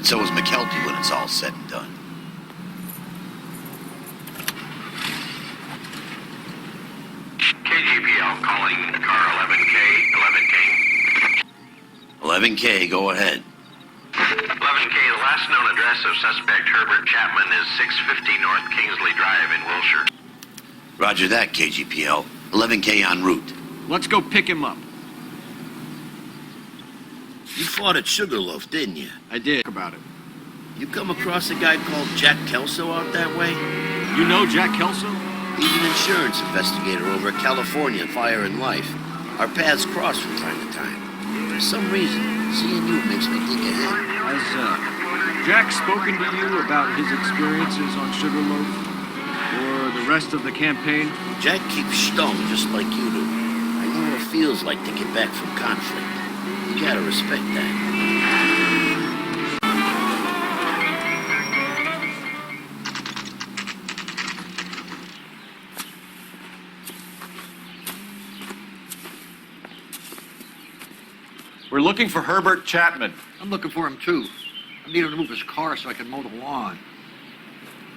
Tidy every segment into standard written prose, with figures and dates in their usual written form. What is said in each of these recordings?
So is McKelty when it's all said and done. KGPL calling car 11K, 11K, go ahead. 11K, the last known address of suspect Herbert Chapman is 650 North Kingsley Drive in Wilshire. Roger that, KGPL. 11K en route. Let's go pick him up. You fought at Sugarloaf, didn't you? I did. About it. You come across a guy called Jack Kelso out that way? You know Jack Kelso? He's an insurance investigator over at California Fire and Life. Our paths cross from time to time. For some reason, seeing you makes me think of him. Has Jack spoken to you about his experiences on Sugarloaf? Or the rest of the campaign? Jack keeps stung just like you do. I know what it feels like to get back from conflict. You gotta respect that. We're looking for Herbert Chapman. I'm looking for him, too. I need him to move his car so I can mow the lawn.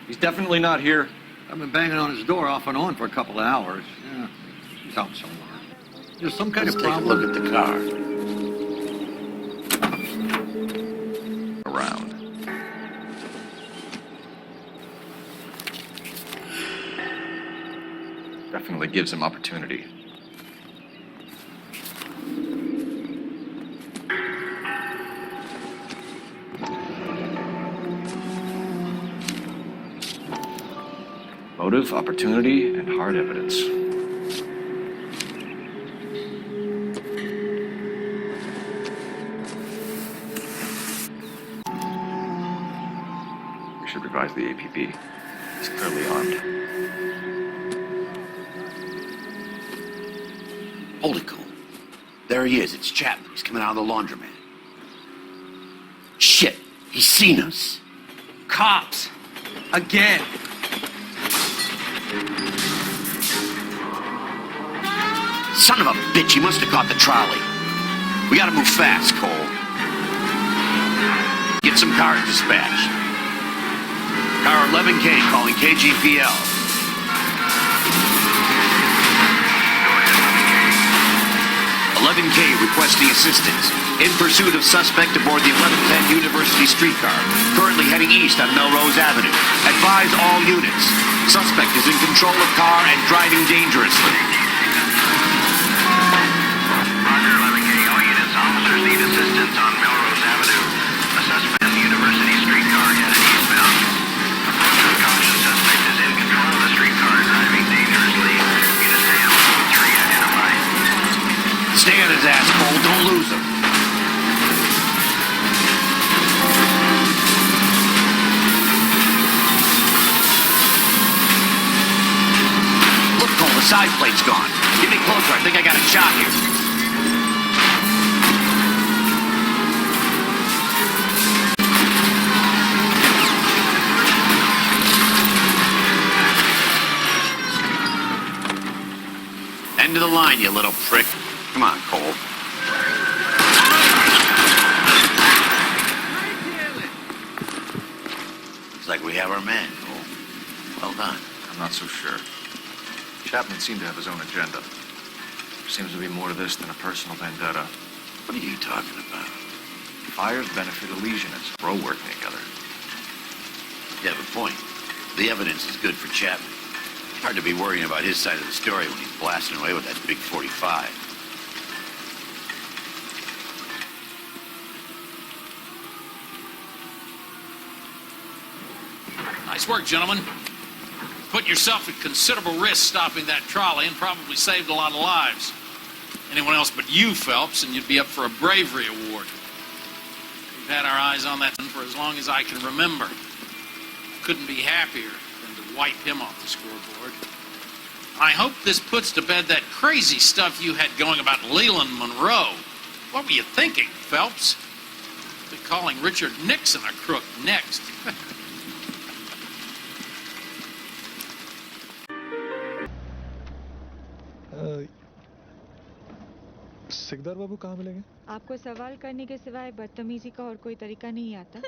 He's definitely not here. I've been banging on his door off and on for a couple of hours. Yeah, he's out somewhere. There's some kind Let's of take a problem. look at the car. Around. Definitely gives him opportunity. Motive, opportunity, and hard evidence. We should revise the APB. He's clearly armed. Hold it, Cole. There he is. It's Chapman. He's coming out of the laundromat. Shit. He's seen us. Cops. Again. Son of a bitch. He must have caught the trolley. We gotta move fast, Cole. Get some cars dispatched. Car 11K calling KGPL. 11K requesting assistance. In pursuit of suspect aboard the 1110 University streetcar. Currently heading east on Melrose Avenue. Advise all units. Suspect is in control of car and driving dangerously. Roger, 11K, all units. Officers need assistance on Melrose Avenue. A suspect in the University streetcar headed eastbound. Approach with caution. Suspect is in control of the streetcar driving dangerously. Unit Sam 3 identified. Stay on his ass, Cole. Don't lose him. Look, Cole, the side plate's gone. Get me closer. I think I got a shot here. End of the line, you little prick. Come on, Cole. Looks like we have our man, Cole. Well done. I'm not so sure. Chapman seemed to have his own agenda. There seems to be more to this than a personal vendetta. What are you talking about? Fires benefit Elysianists. We're all working together. You have a point. The evidence is good for Chapman. Hard to be worrying about his side of the story when he's blasting away with that big 45. Nice work, gentlemen. Put yourself at considerable risk stopping that trolley and probably saved a lot of lives. Anyone else but you, Phelps, and you'd be up for a bravery award. We've had our eyes on that for as long as I can remember. Couldn't be happier than to wipe him off the scoreboard. I hope this puts to bed that crazy stuff you had going about Leland Monroe. What were you thinking, Phelps? Be calling Richard Nixon a crook next. सिकदार बाबू कहाँ मिलेंगे? आपको सवाल करने के सिवाय बदतमीजी का और कोई तरीका नहीं आता।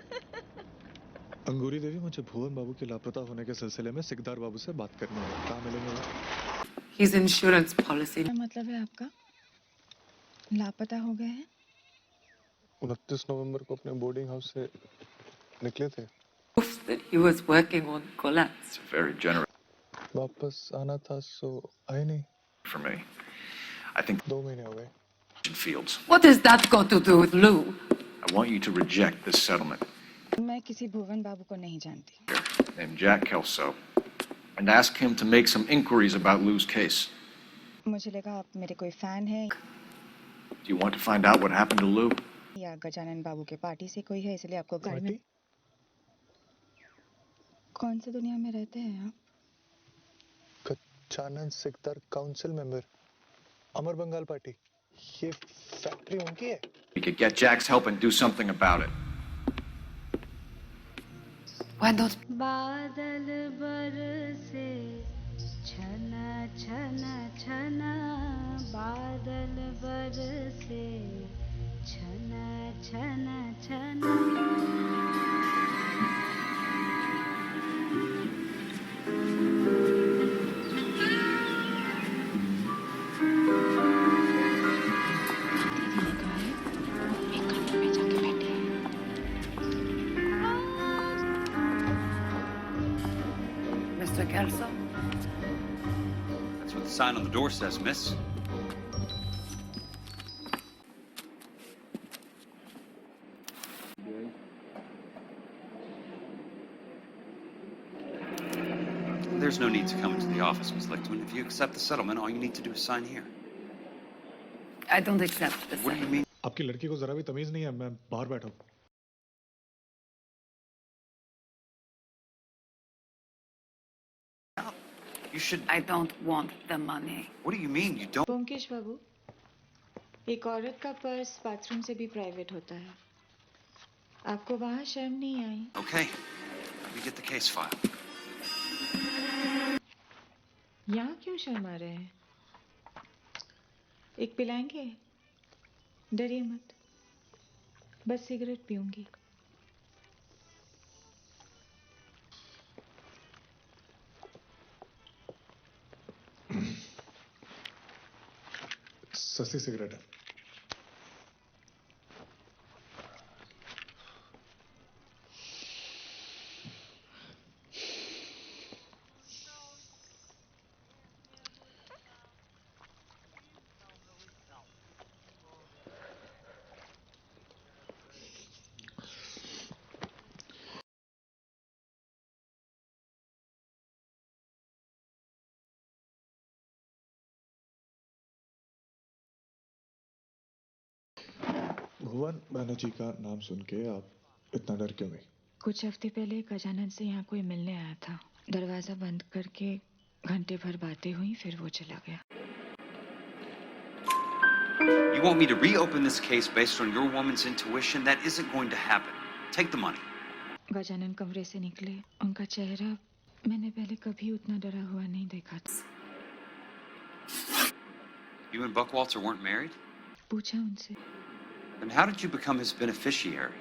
अंगूरी देवी, मुझे भुवन बाबू के लापता होने के सिलसिले में सिकदार बाबू से बात करनी है। कहाँ मिलेंगे वो? His insurance policy. क्या मतलब है आपका? लापता हो गए हैं? 29 नवंबर को अपने बोर्डिंग हाउस से निकले थे। Proofs that he was working on collapsed. Very generous वापस आना था सो आए नहीं। for me. I think 2 महीने हो गए। Fields. What has that got to do with Lou? I want you to reject this settlement. मैं किसी भुवन बाबू को नहीं जानती। Named Jack Kelso, and ask him to make some inquiries about Lou's case. मुझे लगा आप मेरे कोई फैन हैं Do you want to find out what happened to Lou? या गजानन बाबू के पार्टी से कोई है इसलिए आपको घर में। कौन सी दुनिया में रहते हैं आप? गजानन सिकदार काउंसिल मेंबर, अमर बंगाल पार्टी। ये फैक्ट्री उनकी है। We could get Jack's help and do something about it. Why not? बादल बरसे छना छना छना, बादल बरसे छना छना छना। Mr. Kelso? That's what the sign on the door says, miss. There's no need to come into the office, Miss Lichtman. If you accept the settlement, all you need to do is sign here. I don't accept the What do you same. mean? आपकी लड़की को जरा भी तमीज नहीं है। मैं बाहर बैठा हूँ। You should. I don't want the money. What do you mean you don't? Omkesh बाबू, एक औरत का पर्स बाथरूम से भी प्राइवेट होता है। आपको वहाँ शर्म नहीं आई? Okay. Let me get the case file. यहाँ क्यों शर्मा रहे हैं? एक पिलाएंगे? डरिए मत, बस सिगरेट पीऊंगी। सस्ती सिगरेट है। भुवन बनर्जी का नाम सुन के आप इतना डर क्यों गई? कुछ हफ्ते पहले गजानन से यहाँ कोई मिलने आया था। दरवाजा बंद करके घंटे भर बातें हुई, फिर वो चला गया। You want me to reopen this case based on your woman's intuition? That isn't going to happen. Take the money. Gajanan कमरे से निकले, उनका चेहरा मैंने पहले कभी उतना डरा हुआ नहीं देखा था। You and Buckwalter weren't married? पूछा उनसे। Then how did you become his beneficiary?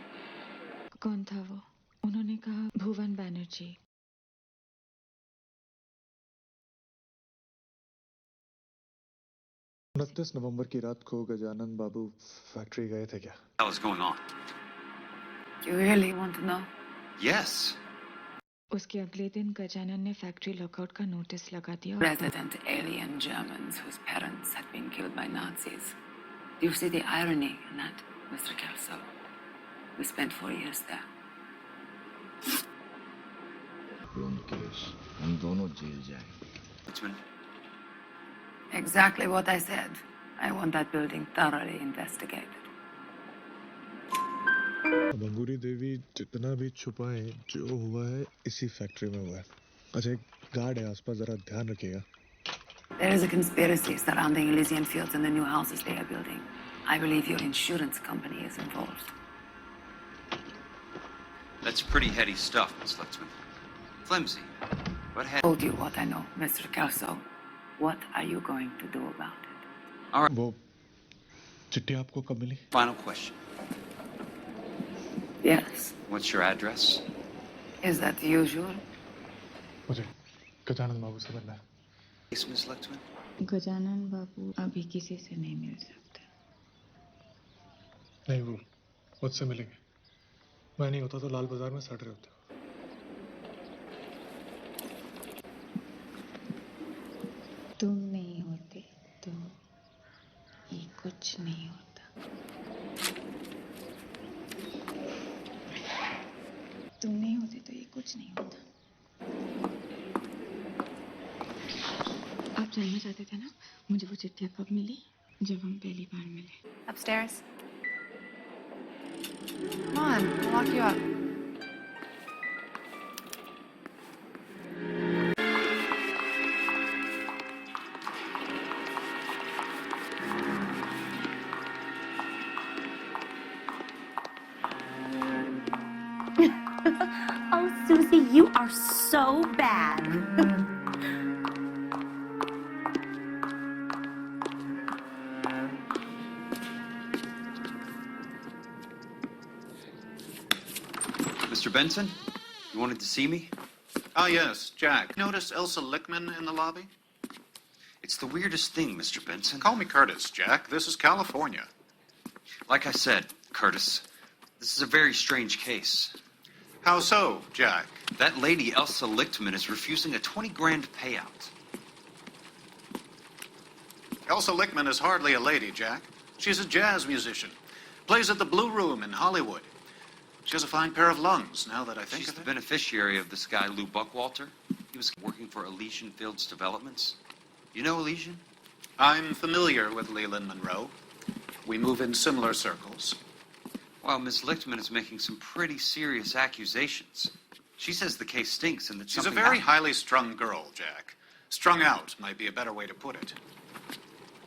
कौन था वो? उन्होंने कहा भुवन बनर्जी। 29 नवंबर की रात को गजानन बाबू फैक्ट्री गए थे क्या? What the hell is going on? You really want to know? Yes. उसके अगले दिन गजानन ने फैक्ट्री लॉकआउट का नोटिस लगा दिया। Resident alien Germans whose parents had been killed by Nazis. Do you see the irony in that, Mr. Kelso? We spent 4 years there. हम दोनों jail जाएं। Exactly what I said. I want that building thoroughly investigated. अंगूरी देवी जितना भी छुपाए, जो हुआ है इसी फैक्ट्री में हुआ है। अच्छा, एक गार्ड है आसपास, जरा ध्यान रखिएगा। There is a conspiracy surrounding Elysian Fields and the new houses they are building. I believe your insurance company is involved. That's pretty heady stuff, Miss Litzman. Flimsy, but heady. Told you what I know, Mr. Kelso. What are you going to do about it? All right. वो चिट्ठी आपको कब मिली? Final question. Yes. What's your address? Is that usual? मुझे गजानन बाबू से मिलना है। Yes, Miss Lichtman? Gajanan बाबू अभी किसी से नहीं मिल सकते। नहीं, वो मुझसे मिलेंगे। मैं नहीं होता तो लाल बाजार में सड़ रहे होते। तुम नहीं होते तो ये कुछ नहीं होता। तुम नहीं होते तो ये कुछ नहीं होता। आप जानना चाहते थे ना मुझे वो चिट्ठियाँ कब मिली? जब हम पहली बार मिले। Upstairs. Come on, I'll lock you up. Oh, Susie, you are so bad. Mr. Benson, you wanted to see me? Ah, yes, Jack. Notice Elsa Lichtman in the lobby? It's the weirdest thing, Mr. Benson. Call me Curtis, Jack. This is California. Like I said, Curtis, this is a very strange case. How so, Jack? That lady, Elsa Lichtman, is refusing a 20 grand payout. Elsa Lichtman is hardly a lady, Jack. She's a jazz musician. Plays at the Blue Room in Hollywood. She has a fine pair of lungs, now that I think She's of the it. beneficiary of this guy, Lou Buckwalter. He was working for Elysian Fields Developments. You know Elysian? I'm familiar with Leland Monroe. We move in similar circles. Well, Miss Lichtman is making some pretty serious accusations. She says the case stinks and that She's a something very happened. highly strung girl, Jack. Strung out might be a better way to put it.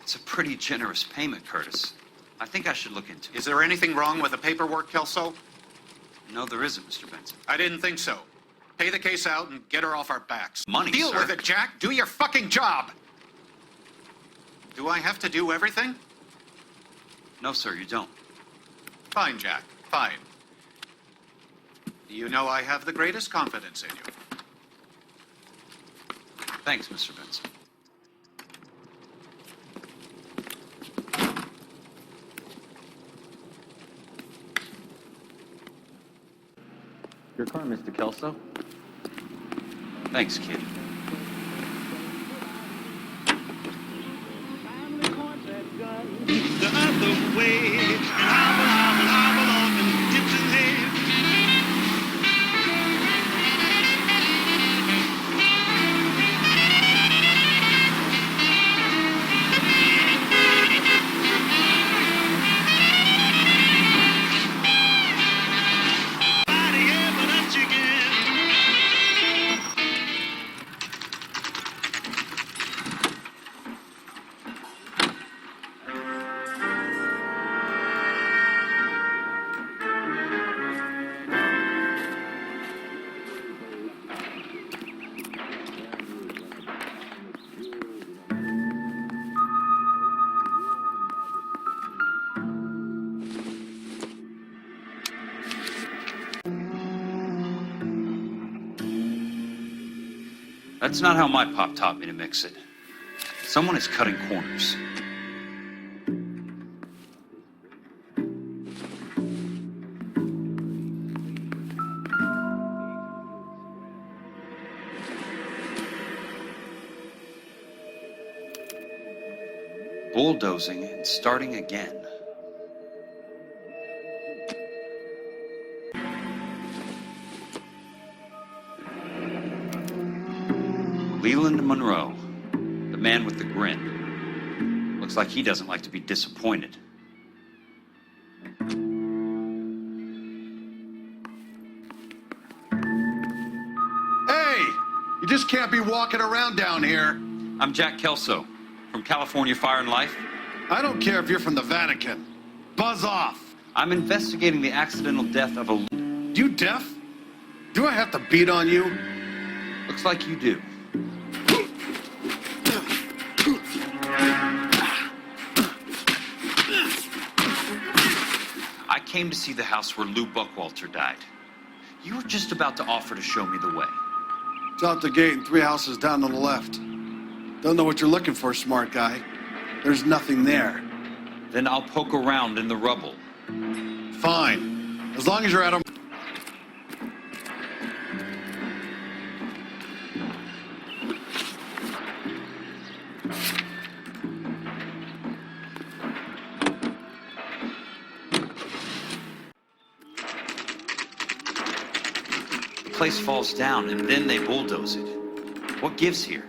It's a pretty generous payment, Curtis. I think I should look into it. Is there anything wrong with the paperwork, Kelso? No, there isn't, Mr. Benson. I didn't think so. Pay the case out and get her off our backs. Money, Deal sir. with it, Jack. Do your fucking job. Do I have to do everything? No, sir, you don't. Fine, Jack. Fine. You know I have the greatest confidence in you. Thanks, Mr. Benson. Your car, Mr. Kelso. Thanks, kid. The other way, and hobble on them dips and heads. Body ever that you That's not how my pop taught me to mix it. Someone is cutting corners. Bulldozing and starting again. Leland Monroe, the man with the grin. Looks like he doesn't like to be disappointed. Hey! You just can't be walking around down here. I'm Jack Kelso from California Fire and Life. I don't care if you're from the Vatican. Buzz off. I'm investigating the accidental death of a... You deaf? Do I have to beat on you? Looks like you do. I came to see the house where Lou Buckwalter died. You were just about to offer to show me the way. It's out the gate and 3 houses down on the left. Don't know what you're looking for, smart guy. There's nothing there. Then I'll poke around in the rubble. Fine. As long as you're out of... The place falls down and then they bulldoze it. What gives here?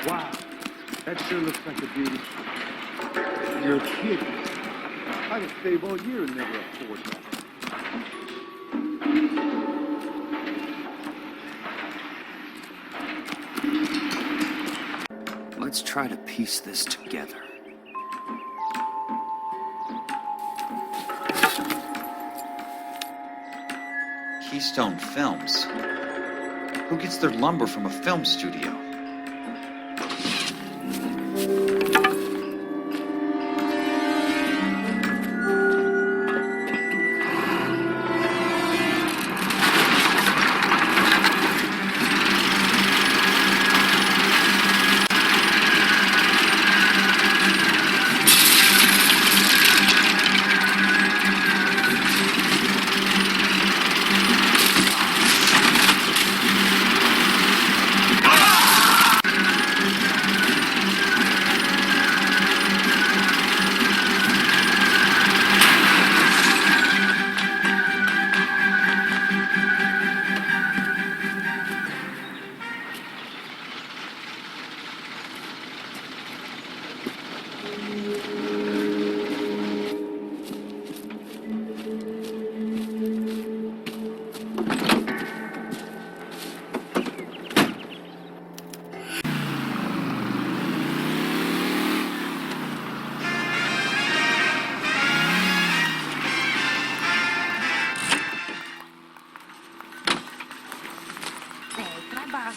Wow, that sure looks like a beauty. You're kidding. I could save all year and never afford that. Let's try to piece this together. Keystone Films. Who gets their lumber from a film studio?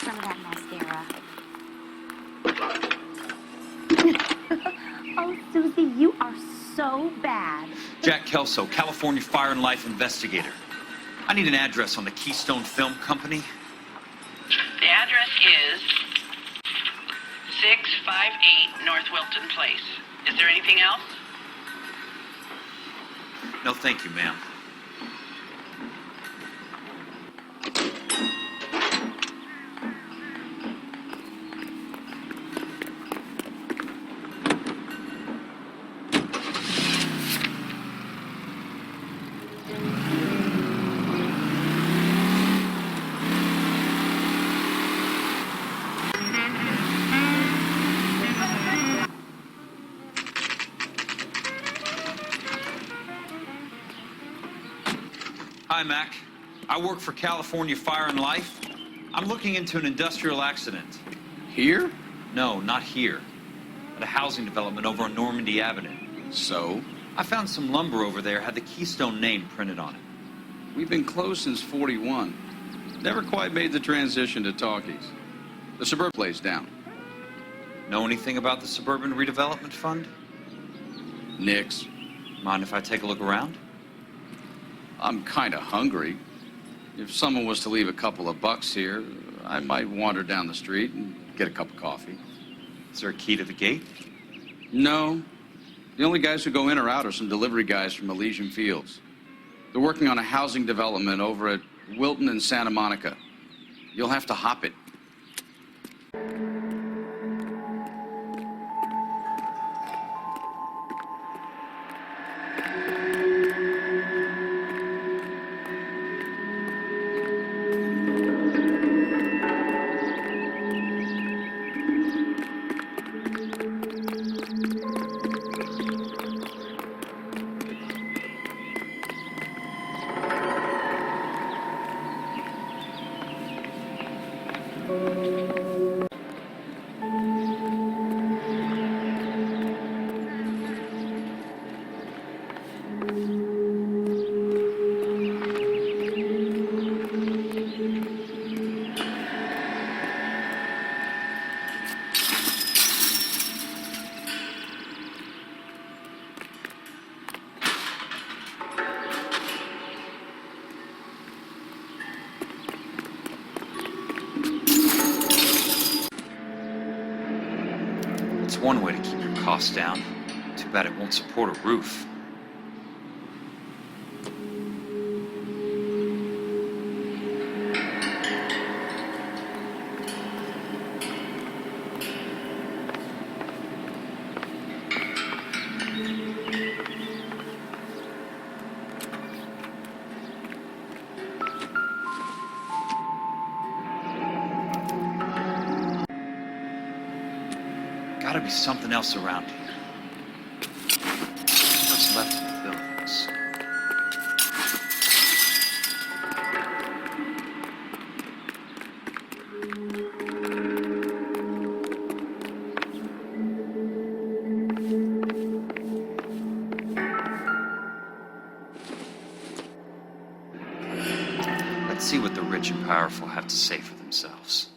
Some of that mascara. Oh, Susie, you are so bad. Jack Kelso, California Fire and Life investigator. I need an address on the Keystone Film Company. The address is 658 North Wilton Place. Is there anything else? No, thank you, ma'am. Hi, Mac. I work for California Fire and Life. I'm looking into an industrial accident. Here? No, not here. At a housing development over on Normandy Avenue. So? I found some lumber over there, had the Keystone name printed on it. We've been closed since '41. Never quite made the transition to talkies. The suburb plays down. Know anything about the Suburban Redevelopment Fund? Nix. Mind if I take a look around? I'm kind of hungry. If someone was to leave a couple of bucks here, I might wander down the street and get a cup of coffee. Is there a key to the gate? No. The only guys who go in or out are some delivery guys from Elysian Fields. They're working on a housing development over at Wilton and Santa Monica. You'll have to hop it. It's one way to keep your costs down. Too bad it won't support a roof. Gotta be something else around here. What's left of the buildings? Let's see what the rich and powerful have to say for themselves.